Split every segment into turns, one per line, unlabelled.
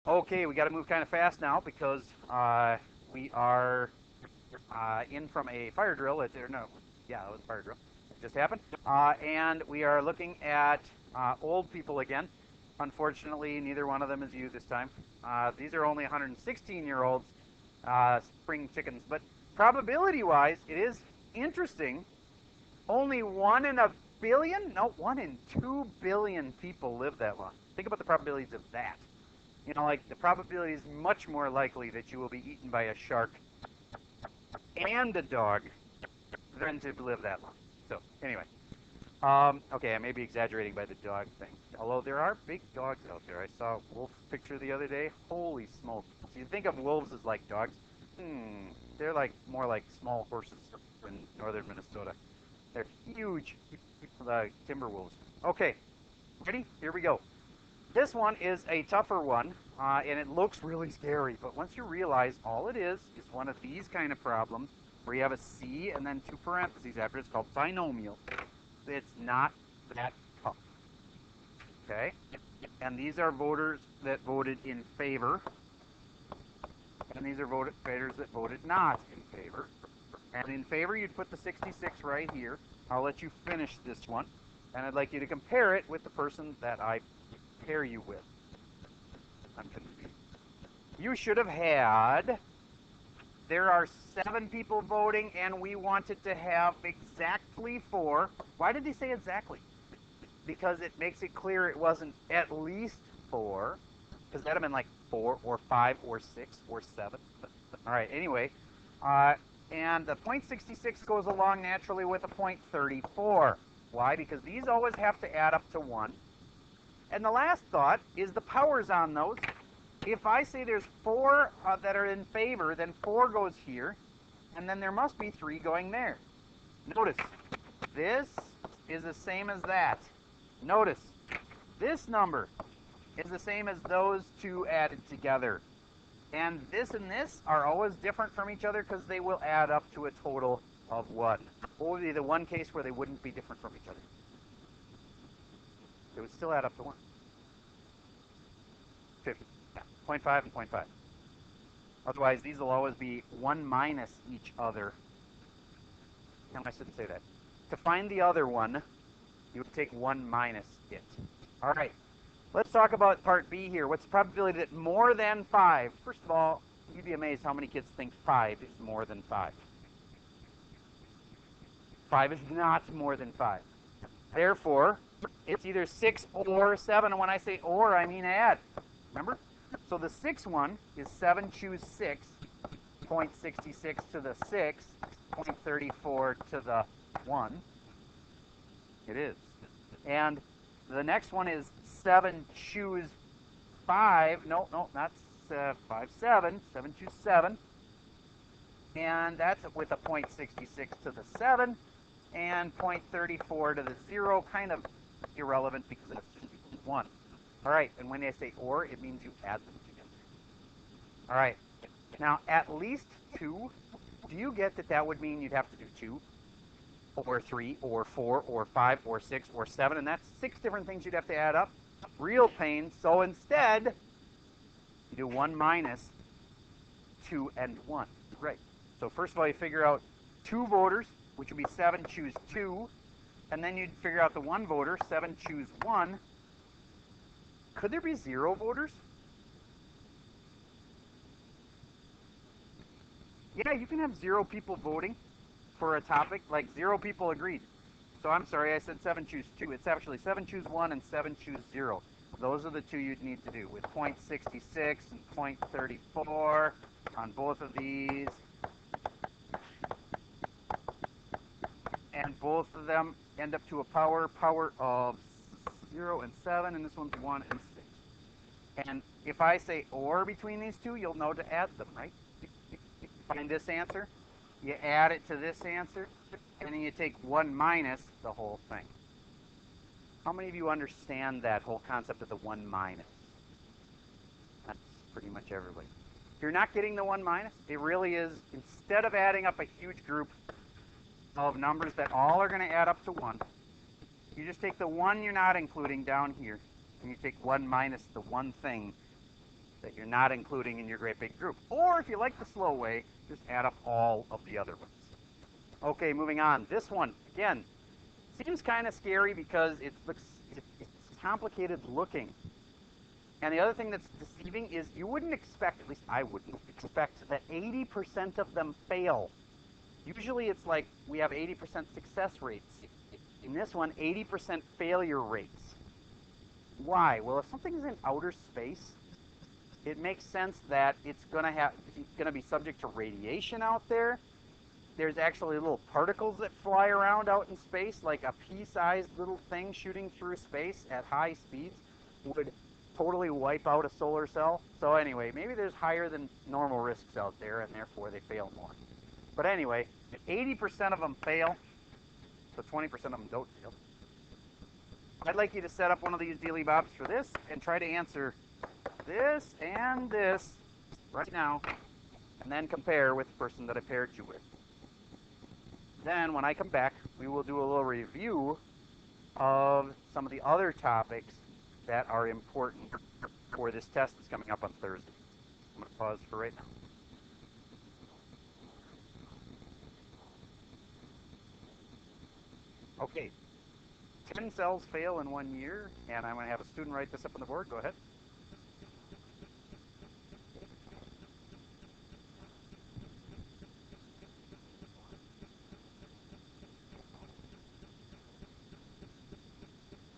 Okay, we got to move kind of fast now because we are in from a fire drill. No, yeah, it was a fire drill. It just happened. And we are looking at old people again. Unfortunately, neither one of them is you this time. These are only 116-year-olds spring chickens. But probability-wise, it is interesting. Only 1 in 1 billion? No, 1 in 2 billion people live that long. Think about the probabilities of that. You know, like the probability is much more likely that you will be eaten by a shark and a dog than to live that long. So, anyway. Okay, I may be exaggerating by the dog thing. Although there are big dogs out there. I saw a wolf picture the other day. Holy smoke. So you think of wolves as like dogs? They're like more like small horses in northern Minnesota. They're huge, the timber wolves. Okay, ready? Here we go. This one is a tougher one, and it looks really scary. But once you realize all it is one of these kind of problems where you have a C and then two parentheses after it's called binomial. It's not that tough. Okay? And these are voters that voted in favor. And these are voters that voted not in favor. And in favor, you'd put the 66 right here. I'll let you finish this one. And I'd like you to compare it with the person that I pair you with. You should have had... There are 7 people voting, and we wanted to have exactly 4. Why did they say exactly? Because it makes it clear it wasn't at least 4. Because that would have been like 4 or 5 or 6 or 7. All right, anyway. And the 0.66 goes along naturally with a 0.34. Why? Because these always have to add up to 1. And the last thought is the powers on those. If I say there's 4 that are in favor, then 4 goes here, and then there must be 3 going there. Notice, this is the same as that. Notice, this number is the same as those two added together. And this are always different from each other because they will add up to a total of 1. What would be the one case where they wouldn't be different from each other? They would still add up to 1. 50. 0.5 and 0.5. Otherwise, these will always be 1 minus each other. No, I shouldn't say that. To find the other one, you would take 1 minus it. All right. Let's talk about part B here. What's the probability that more than 5? First of all, you'd be amazed how many kids think 5 is more than 5. 5 is not more than 5. Therefore, it's either 6 or 7. And when I say or, I mean add. Remember? So the 6 one is 7 choose 6, 0.66 to the 6, 0.34 to the 1. It is. And the next one is 7 choose 5. No, not 5, 7. 7 choose 7. And that's with a 0.66 to the 7 and 0.34 to the 0. Kind of irrelevant because that's just 1. All right, and when they say or, it means you add them together. All right, now at least 2. Do you get that that would mean you'd have to do 2 or 3 or 4 or 5 or 6 or 7, and that's 6 different things you'd have to add up? Real pain. So instead, you do 1 minus 2 and 1. Right. So first of all, you figure out 2 voters, which would be 7 choose 2, and then you'd figure out the 1 voter, 7 choose 1. Could there be 0 voters? Yeah, you can have 0 people voting for a topic, like 0 people agreed. So I'm sorry, I said 7 choose 2. It's actually 7 choose 1 and 7 choose 0. Those are the 2 you'd need to do with 0.66 and 0.34 on both of these. And both of them end up to a power of 0 and 7, and this one's 1 and 6. And if I say or between these 2, you'll know to add them, right? You find this answer, you add it to this answer, and then you take 1 minus the whole thing. How many of you understand that whole concept of the 1 minus? That's pretty much everybody. If you're not getting the 1 minus, it really is, instead of adding up a huge group of numbers that all are going to add up to 1, you just take the 1 you're not including down here, and you take 1 minus the one thing that you're not including in your great big group. Or if you like the slow way, just add up all of the other ones. Okay, moving on. This one, again, seems kind of scary because it's complicated looking. And the other thing that's deceiving is you wouldn't expect, at least I wouldn't expect, that 80% of them fail. Usually it's like we have 80% success rates. In this one, 80% failure rates. Why? Well, if something's in outer space, it makes sense that it's gonna be subject to radiation out there. There's actually little particles that fly around out in space, like a pea-sized little thing shooting through space at high speeds would totally wipe out a solar cell. So anyway, maybe there's higher than normal risks out there, and therefore they fail more. But anyway, 80% of them fail, so 20% of them don't fail. I'd like you to set up one of these dealy bobs for this and try to answer this and this right now, and then compare with the person that I paired you with. Then when I come back, we will do a little review of some of the other topics that are important for this test that's coming up on Thursday. I'm going to pause for right now. Okay, 10 cells fail in 1 year, and I'm going to have a student write this up on the board. Go ahead.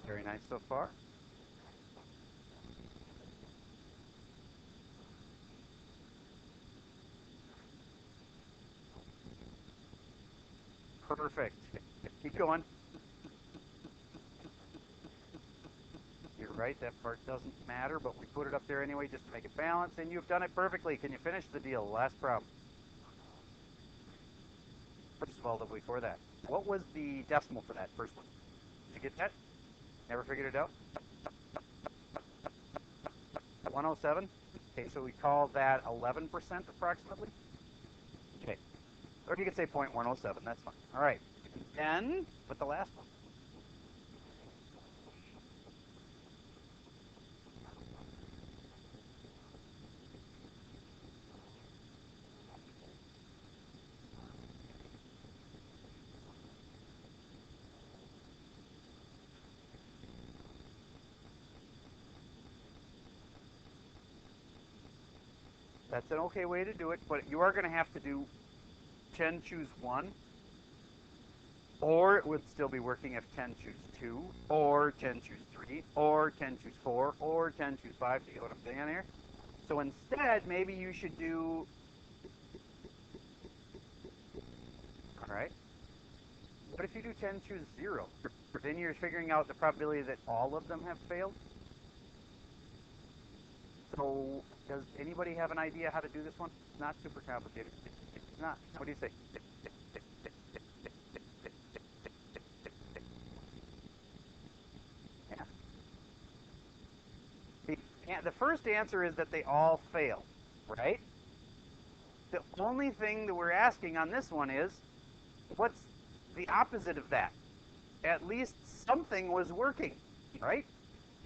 Very nice so far. Perfect. Keep going. You're right, that part doesn't matter, but we put it up there anyway just to make it balanced, and you've done it perfectly. Can you finish the deal? Last problem. First of all, before that, what was the decimal for that first one? Did you get that? Never figured it out? 107? Okay, so we call that 11% approximately? Okay. Or you could say 0.107, that's fine. All right. Then, with the last one. That's an okay way to do it, but you are going to have to do 10 choose 1, or it would still be working if 10 choose 2, or 10 choose 3, or 10 choose 4, or 10 choose 5. Do you get what I'm saying here? So instead, maybe you should do, all right, what if you do 10 choose 0? Then you're figuring out the probability that all of them have failed. So, does anybody have an idea how to do this one? It's not super complicated. It's not. What do you say? Yeah. The first answer is that they all fail, right? The only thing that we're asking on this one is, what's the opposite of that? At least something was working, right?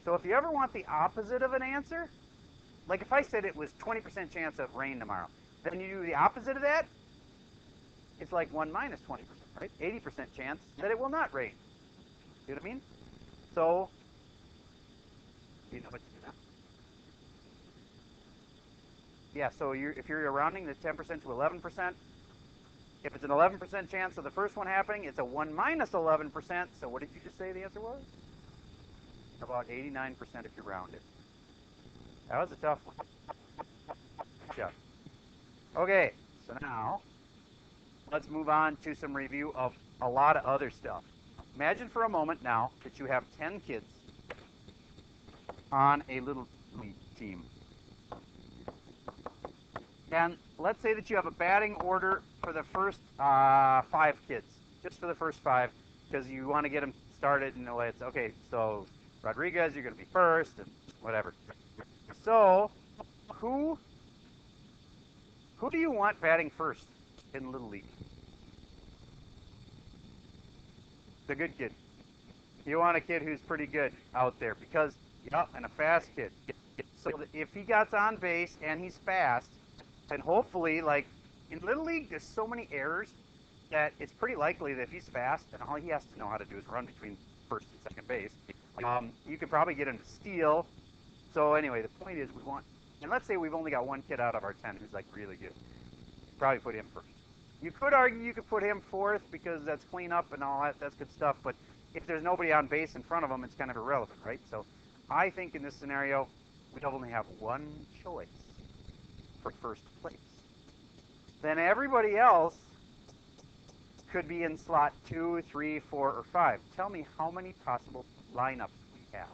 So if you ever want the opposite of an answer, like if I said it was 20% chance of rain tomorrow, then you do the opposite of that, it's like 1 minus 20%, right? 80% chance that it will not rain. See what I mean? So, you know what to do now. Yeah, so if you're rounding the 10% to 11%, if it's an 11% chance of the first one happening, it's a 1 minus 11%. So what did you just say the answer was? About 89% if you round it. That was a tough one. Good job. Okay, so now let's move on to some review of a lot of other stuff. Imagine for a moment now that you have 10 kids on a little league team. And let's say that you have a batting order for the first 5 kids, just for the first 5, because you want to get them started in a way. It's okay, so Rodriguez, you're going to be first, and whatever. So, who do you want batting first in Little League? The good kid. You want a kid who's pretty good out there, because, and a fast kid. So that if he gets on base and he's fast, then hopefully, like in Little League, there's so many errors that it's pretty likely that if he's fast, and all he has to know how to do is run between first and second base, you could probably get him to steal. So anyway, the point is we want, and let's say we've only got one kid out of our 10 who's like really good. Probably put him first. You could argue you could put him fourth because that's cleanup and all that, that's good stuff, but if there's nobody on base in front of him, it's kind of irrelevant, right? So I think in this scenario, we'd only have one choice for first place. Then everybody else could be in slot 2, 3, 4, or 5. Tell me how many possible lineups we have.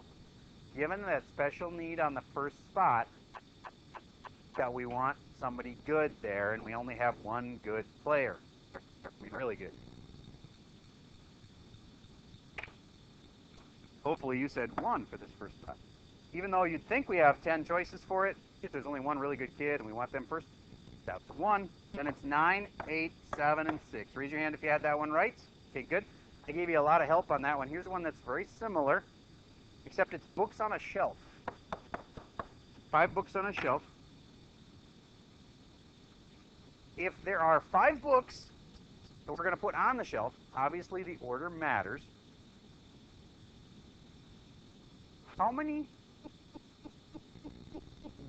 Given that special need on the first spot, that we want somebody good there, and we only have one good player. I mean, really good. Hopefully you said 1 for this first spot. Even though you'd think we have 10 choices for it, if there's only one really good kid and we want them first, that's 1. Then it's 9, 8, 7, and 6. Raise your hand if you had that one right. Okay, good. I gave you a lot of help on that one. Here's one that's very similar, except it's books on a shelf. 5 books on a shelf. If there are 5 books that we're going to put on the shelf, obviously the order matters. How many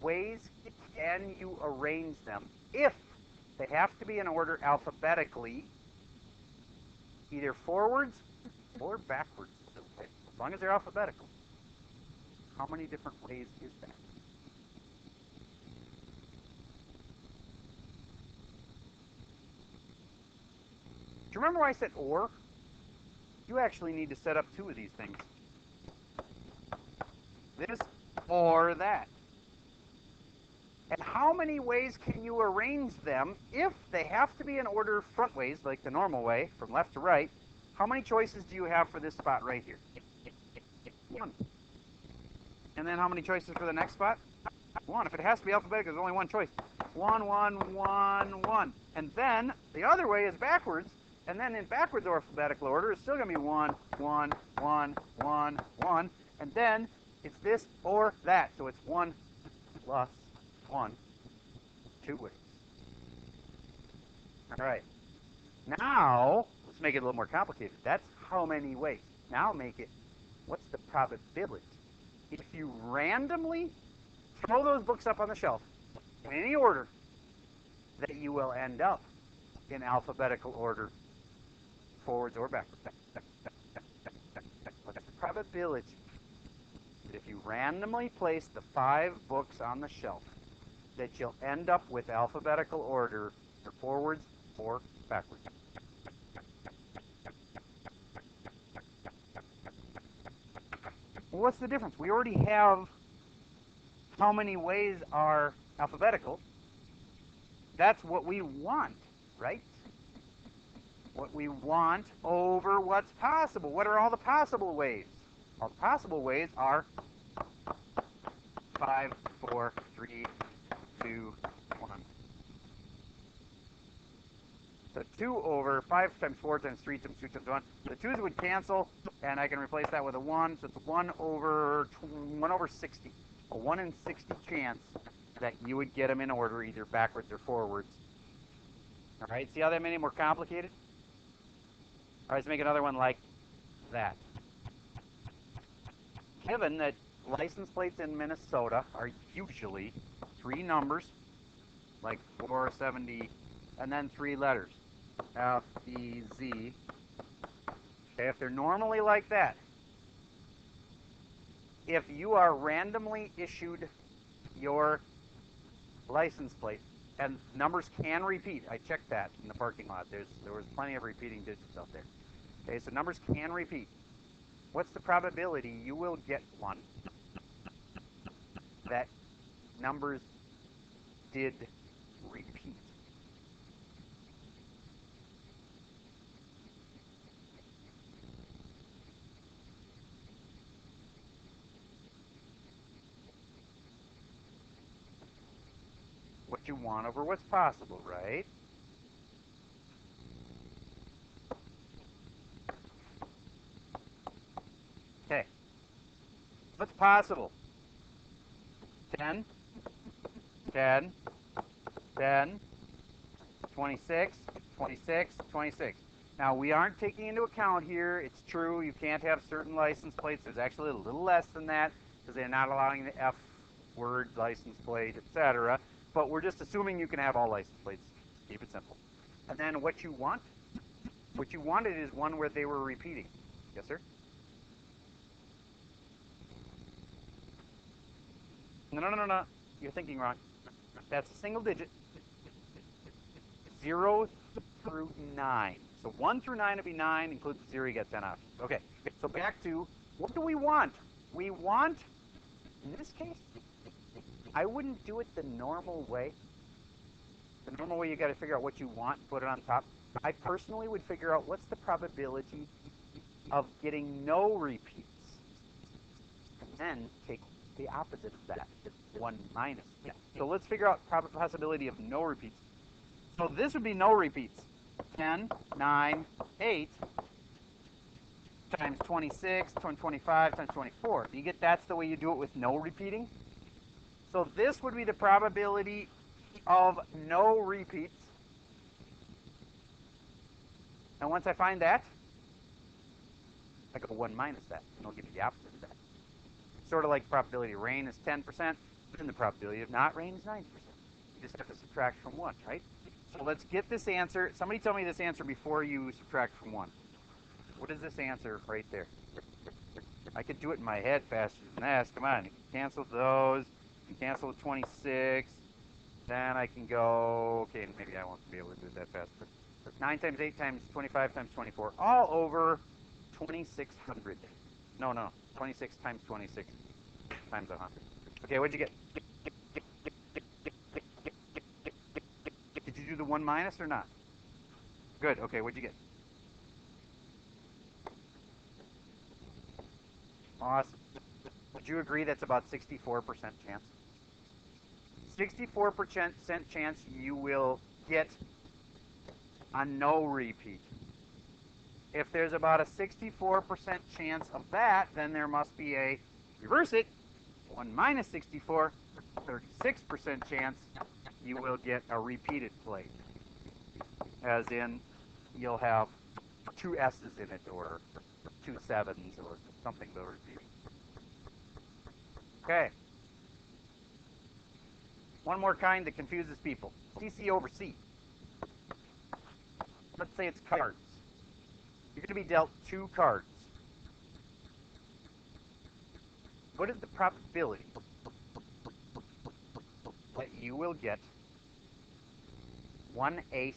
ways can you arrange them if they have to be in order alphabetically, either forwards or backwards? As long as they're alphabetical. How many different ways is that? Do you remember why I said or? You actually need to set up 2 of these things. This or that. And how many ways can you arrange them if they have to be in order front ways, like the normal way, from left to right? How many choices do you have for this spot right here? 1. And then how many choices for the next spot? 1. If it has to be alphabetical, there's only 1 choice. 1, 1, 1, 1. And then the other way is backwards. And then in backwards alphabetical order, it's still going to be 1, 1, 1, 1, 1. And then it's this or that. So it's 1 plus 1, 2 ways. All right. Now, let's make it a little more complicated. That's how many ways. Now make it, what's the probability? If you randomly throw those books up on the shelf in any order, that you will end up in alphabetical order, forwards or backwards. What's the probability that if you randomly place the 5 books on the shelf, that you'll end up with alphabetical order for forwards or backwards? Well, what's the difference? We already have how many ways are alphabetical. That's what we want, right? What we want over what's possible. What are all the possible ways? All the possible ways are 5, 4, 3, 2, 1. So 2 over 5 times 4 times 3 times 2 times 1. The 2's would cancel, and I can replace that with a 1. So it's 1 over 60. A 1 in 60 chance that you would get them in order, either backwards or forwards. All right, see how that made it more complicated? All right, let's make another one like that. Given that license plates in Minnesota are usually 3 numbers, like 470, and then 3 letters, F, E, Z. Okay, if they're normally like that, if you are randomly issued your license plate, and numbers can repeat, I checked that in the parking lot, there was plenty of repeating digits out there. Okay, so numbers can repeat. What's the probability you will get one that numbers did repeat? What you want over what's possible, right? Okay. What's possible? 10, 10, 10, 26, 26, 26. Now, we aren't taking into account here, it's true, you can't have certain license plates. There's actually a little less than that because they're not allowing the F word, license plate, etc. But we're just assuming you can have all license plates. Keep it simple. And then what you wanted is one where they were repeating. Yes, sir? No, no, no, no, no. You're thinking wrong. That's a single digit. 0 through 9. So 1 through 9 would be 9, includes the 0, you get 10 options. Okay, so back to, what do we want? We want, in this case, I wouldn't do it the normal way. The normal way, you got to figure out what you want and put it on top. I personally would figure out what's the probability of getting no repeats. And then take the opposite of that, 1 minus. Yeah. So let's figure out possibility of no repeats. So this would be no repeats. 10, 9, 8 times 26, times 25, times 24. You get that's the way you do it with no repeating. So this would be the probability of no repeats. And once I find that, I go 1 minus that, and I'll give you the opposite of that. Sort of like the probability of rain is 10%, and the probability of not rain is 90%. You just have to subtract from 1, right? So let's get this answer. Somebody tell me this answer before you subtract from 1. What is this answer right there? I could do it in my head faster than this. Come on. You can cancel those. You can cancel the 26. Then I can go, okay, maybe I won't be able to do it that fast. But 9 times 8 times 25 times 24. All over 2,600. No, no. 26 times 26 times 100. Okay, what'd you get? Did you do the 1 minus or not? Good. Okay, what'd you get? Awesome. Would you agree that's about 64% chance? 64% chance you will get a no repeat. If there's about a 64% chance of that, then there must be a, reverse it, 1 minus 64, 36% chance you will get a repeated plate. As in, you'll have 2 S's in it, or 2 7s, or something to repeat. Okay. One more kind that confuses people. CC over C. Let's say it's cards. You're going to be dealt 2 cards. What is the probability that you will get 1 ace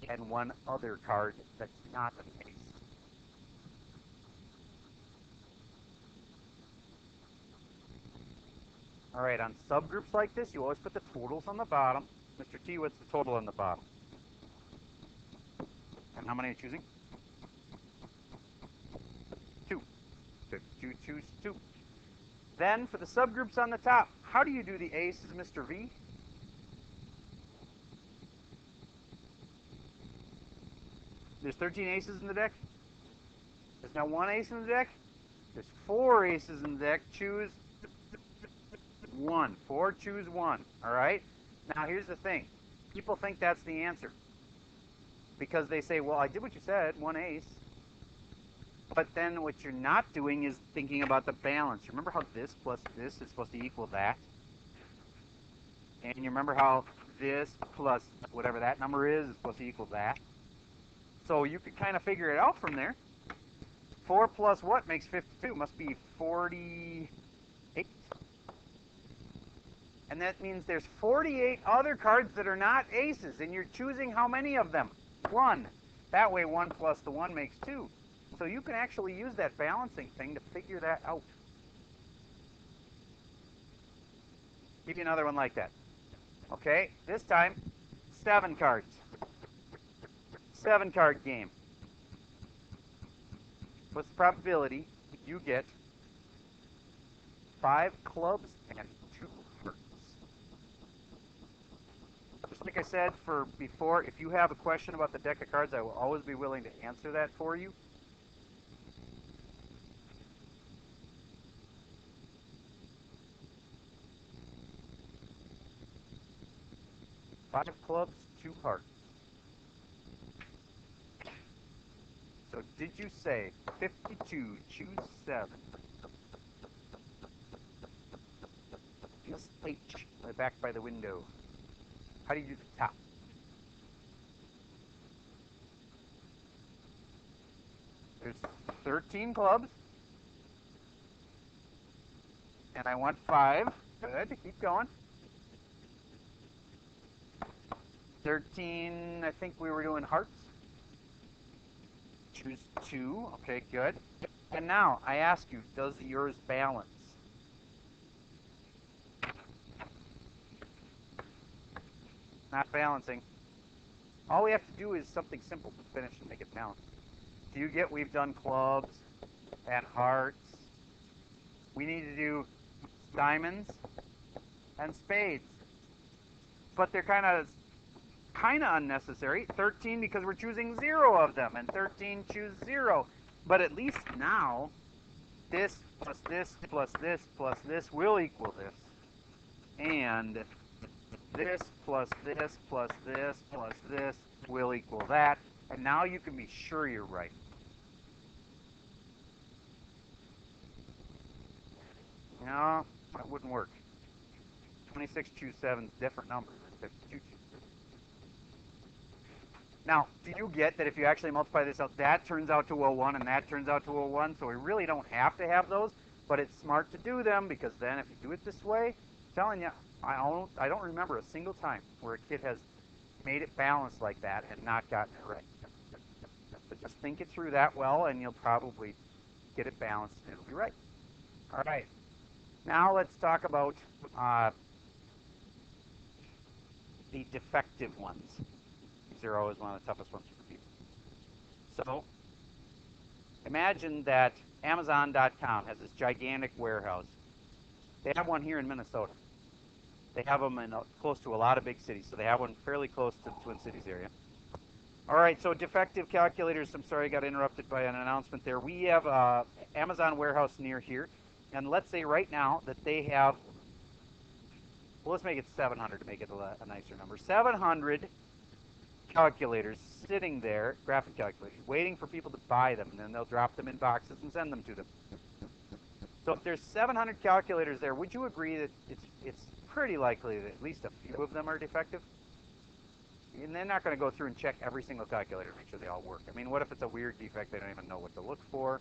and 1 other card that's not an ace? All right, on subgroups like this, you always put the totals on the bottom. Mr. T, what's the total on the bottom? And how many are you choosing? 2. So you choose 2. Then, for the subgroups on the top, how do you do the aces, Mr. V? There's 13 aces in the deck. There's now 1 ace in the deck. There's 4 aces in the deck. Choose 1. 4, choose 1. All right? Now, here's the thing. People think that's the answer. Because they say, well, I did what you said, 1 ace. But then what you're not doing is thinking about the balance. You remember how this plus this is supposed to equal that? And you remember how this plus whatever that number is supposed to equal that? So you could kind of figure it out from there. 4 plus what makes 52? Must be 48. And that means there's 48 other cards that are not aces, and you're choosing how many of them? 1. That way 1 plus the 1 makes 2. So you can actually use that balancing thing to figure that out. Give you another one like that. Okay, this time 7 cards. 7 card game. What's the probability you get 5 clubs and 2 hearts? Just like I said for before, if you have a question about the deck of cards, I will always be willing to answer that for you. 5 clubs, 2 hearts. So did you say 52, choose 7? Just H, back by the window. How do you do the top? There's 13 clubs. And I want 5. Good, keep going. 13, I think we were doing hearts. Choose 2. Okay, good. And now, I ask you, does yours balance? Not balancing. All we have to do is something simple to finish and make it balance. Do you get we've done clubs and hearts? We need to do diamonds and spades. But they're kind of unnecessary. 13 because we're choosing 0 of them, and 13 choose 0. But at least now, this plus this plus this plus this will equal this. And this plus this plus this plus this will equal that. And now you can be sure you're right. No, that wouldn't work. 26 choose 7 is a different number. 52 choose 7. Now, do you get that if you actually multiply this out, that turns out to a 1 and that turns out to a 1? So we really don't have to have those, but it's smart to do them because then if you do it this way, I'm telling you, I don't remember a single time where a kid has made it balanced like that and not gotten it right. So just think it through that well and you'll probably get it balanced and it'll be right. All right. Now let's talk about the defective ones. These are always one of the toughest ones for people. So imagine that Amazon.com has this gigantic warehouse. They have one here in Minnesota. They have them in close to a lot of big cities. So they have one fairly close to the Twin Cities area. All right, so defective calculators. I'm sorry I got interrupted by an announcement there. We have an Amazon warehouse near here. And let's say right now that they have, well, let's make it 700 to make it a nicer number. 700 calculators sitting there, graphic calculators, waiting for people to buy them, and then they'll drop them in boxes and send them to them. So if there's 700 calculators there, would you agree that it's pretty likely that at least a few of them are defective? And they're not going to go through and check every single calculator to make sure they all work. I mean, what if it's a weird defect they don't even know what to look for?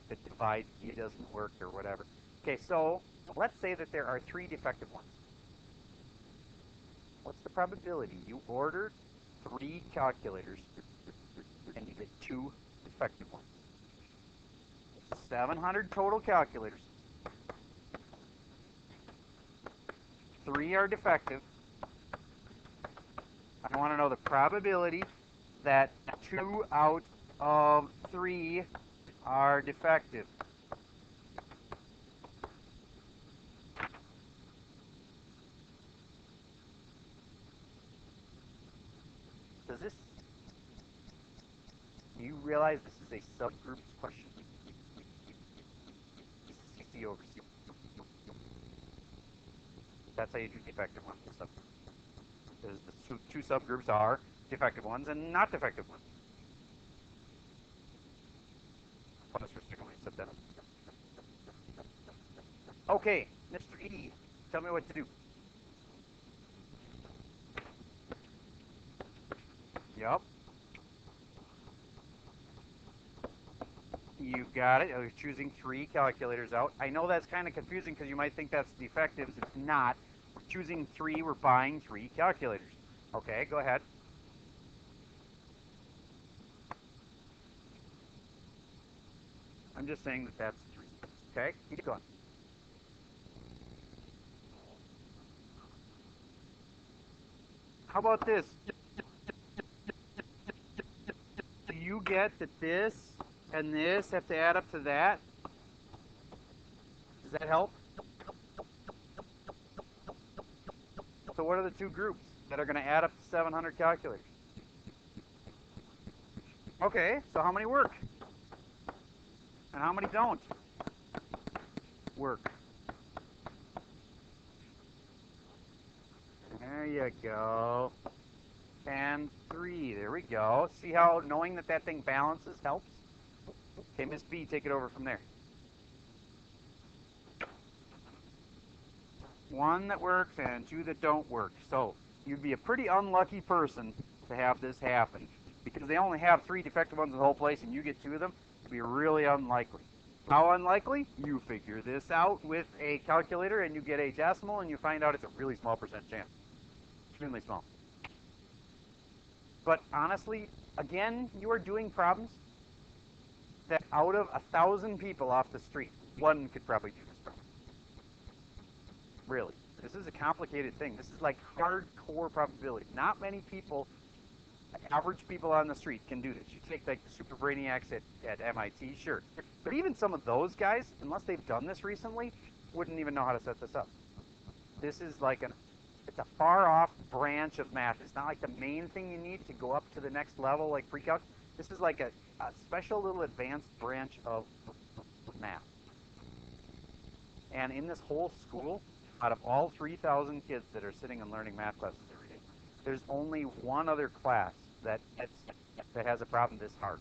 The divide key doesn't work or whatever. Okay, so let's say that there are 3 defective ones. What's the probability you ordered 3 calculators and you get 2 defective ones? 700 total calculators. 3 are defective. I want to know the probability that 2 out of 3 are defective. Do you realize this is a subgroups question? C over C. That's how you do defective ones. The 2 subgroups are defective ones and not defective ones. Okay, Mr. E, tell me what to do. Yep. You got it. I was choosing 3 calculators out. I know that's kind of confusing because you might think that's defectives. It's not. We're choosing 3. We're buying 3 calculators. Okay, go ahead. I'm just saying that that's 3. Okay, keep going. How about this? Do you get that this and this have to add up to that? Does that help? So what are the 2 groups that are going to add up to 700 calculators? Okay, so how many work? And how many don't work? you go. And 3. There we go. See how knowing that that thing balances helps? Okay, Miss B, take it over from there. 1 that works and 2 that don't work. So you'd be a pretty unlucky person to have this happen, because they only have 3 defective ones in the whole place and you get 2 of them. It'd be really unlikely. How unlikely? You figure this out with a calculator and you get a decimal and you find out it's a really small percent chance. Extremely small. But honestly, again, you are doing problems that out of 1,000 people off the street, 1 could probably do this problem. Really. This is a complicated thing. This is like hardcore probability. Not many people, average people on the street, can do this. You take like the super brainiacs at MIT, sure. But even some of those guys, unless they've done this recently, wouldn't even know how to set this up. This is like it's a far off branch of math. It's not like the main thing you need to go up to the next level, like pre-calc. This is like a special little advanced branch of math. And in this whole school, out of all 3,000 kids that are sitting and learning math classes every day, there's only one other class that has a problem this hard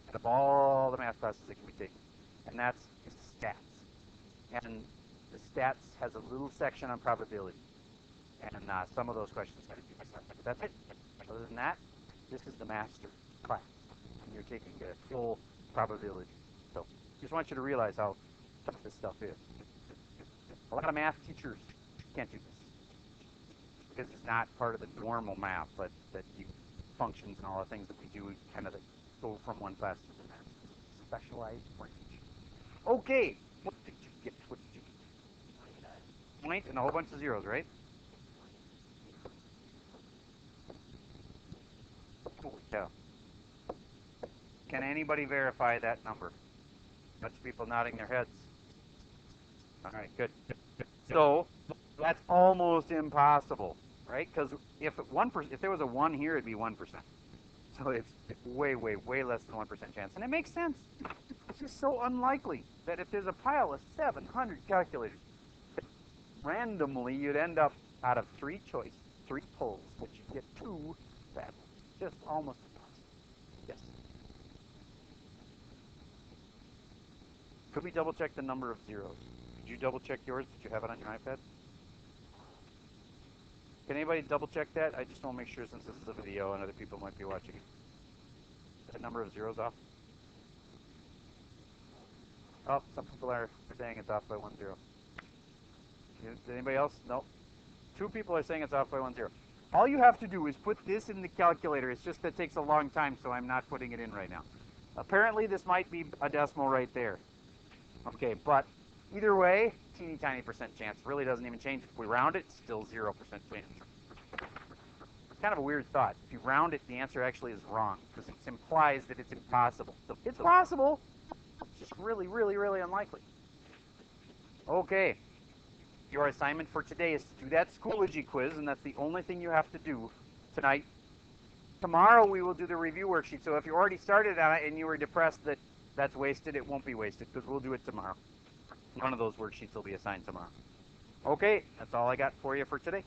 out of all the math classes that can be taken, and that's stats. And the stats has a little section on probability, and some of those questions got to do with that. But that's it. Other than that, this is the master class, and you're taking the full probability. So just want you to realize how tough this stuff is. A lot of math teachers can't do this because it's not part of the normal math, but that you functions and all the things that we do kind of go from one class to the next. Specialized branch. Okay, what did you get? What did you get? Point and a whole bunch of zeros, right? Holy cow. Can anybody verify that number? Bunch of people nodding their heads. All right, good. So that's almost impossible, right? Because if there was a 1 here, it'd be 1%. So it's way, way, way less than 1% chance, and it makes sense. It's just so unlikely that if there's a pile of 700 calculators, randomly you'd end up out of 3 choices, 3 pulls, that you get 2 bad ones. Just almost impossible. Yes. Could we double check the number of zeros? Did you double check yours? Did you have it on your iPad? Can anybody double check that? I just want to make sure, since this is a video and other people might be watching it. Is that number of zeros off? Oh, some people are saying it's off by 1 0. Did anybody else? No. 2 people are saying it's off by 1 0. All you have to do is put this in the calculator. It's just that it takes a long time, so I'm not putting it in right now. Apparently, this might be a decimal right there. Okay, but either way, teeny tiny percent chance. Really doesn't even change. If we round it, still 0% chance. It's kind of a weird thought. If you round it, the answer actually is wrong, because it implies that it's impossible. So it's possible. It's just really, really, really unlikely. Okay. Your assignment for today is to do that Schoology quiz, and that's the only thing you have to do tonight. Tomorrow we will do the review worksheet, so if you already started on it and you were depressed that that's wasted, it won't be wasted, because we'll do it tomorrow. One of those worksheets will be assigned tomorrow. Okay, that's all I got for you for today.